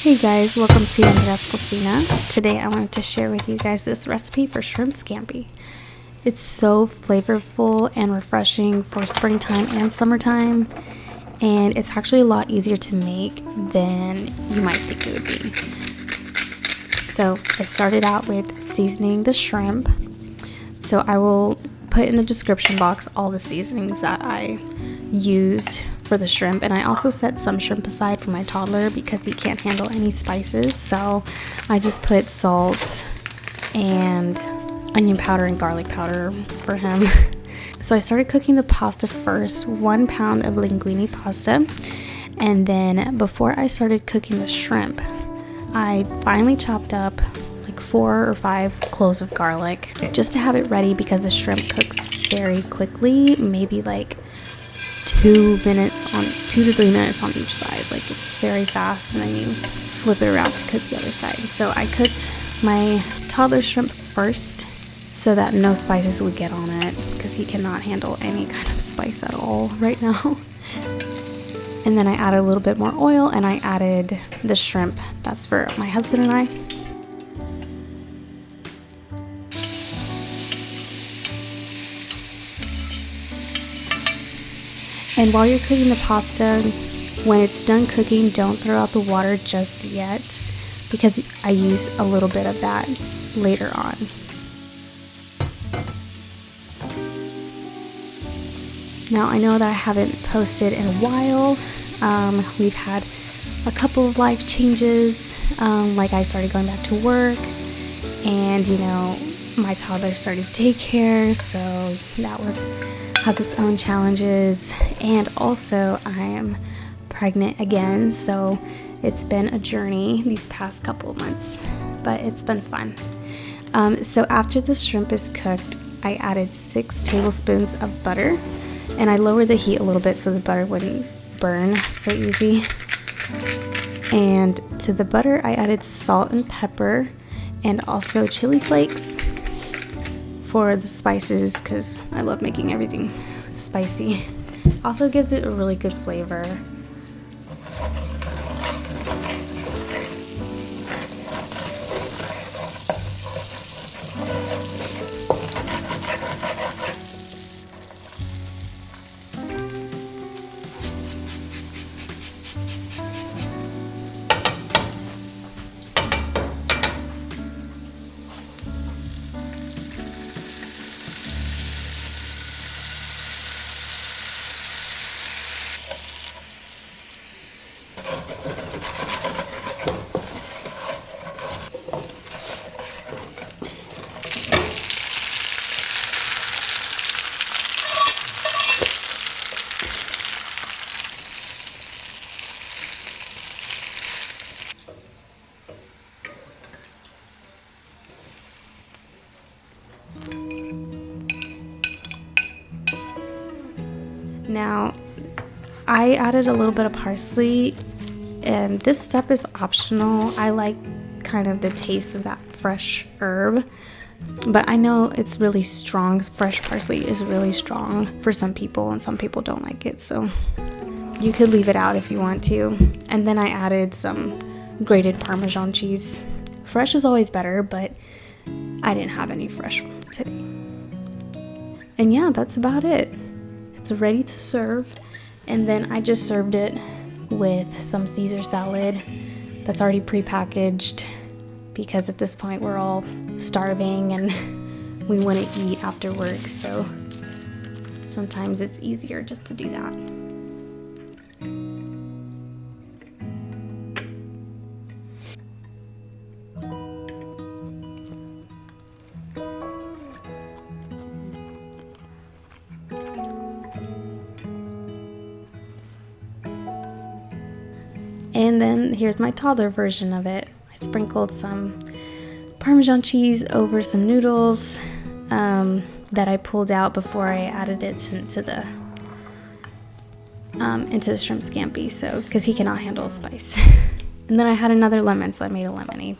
Hey guys, welcome to Andrea's Cocina. Today I wanted to share with you guys this recipe for shrimp scampi. It's so flavorful and refreshing for springtime and summertime, and it's actually a lot easier to make than you might think it would be. So I started out with seasoning the shrimp. So I will put in the description box all the seasonings that I used for the shrimp, and I also set some shrimp aside for my toddler because he can't handle any spices, so I just put salt and onion powder and garlic powder for him. So I started cooking the pasta first, 1 pound of linguine pasta, and then before I started cooking the shrimp, I finally chopped up like 4 or 5 cloves of garlic just to have it ready because the shrimp cooks very quickly, maybe like 2 to 3 minutes on each side. Like, it's very fast, and then you flip it around to cook the other side. So I cooked my toddler shrimp first so that no spices would get on it because he cannot handle any kind of spice at all right now. And then I added a little bit more oil, and I added the shrimp. That's for my husband and I. And while you're cooking the pasta, when it's done cooking, don't throw out the water just yet because I use a little bit of that later on. Now, I know that I haven't posted in a while. We've had a couple of life changes. Like, I started going back to work, and my toddler started daycare, so that has its own challenges. And also I am pregnant again, so it's been a journey these past couple of months, but it's been fun. So after the shrimp is cooked, I added 6 tablespoons of butter, and I lowered the heat a little bit so the butter wouldn't burn so easy. And to the butter I added salt and pepper, and also chili flakes for the spices because I love making everything spicy. Also gives it a really good flavor. Now, I added a little bit of parsley, and this step is optional. I like kind of the taste of that fresh herb, but I know it's really strong. Fresh parsley is really strong for some people, and some people don't like it, so you could leave it out if you want to. And then I added some grated Parmesan cheese. Fresh is always better, but I didn't have any fresh today. And yeah, that's about it. It's ready to serve, and then I just served it with some Caesar salad that's already pre-packaged because at this point we're all starving and we want to eat after work, so sometimes it's easier just to do that. And then here's my toddler version of it. I sprinkled some Parmesan cheese over some noodles that I pulled out before I added it into the shrimp scampi, so because he cannot handle spice. And then I had another lemon, so I made a lemonade.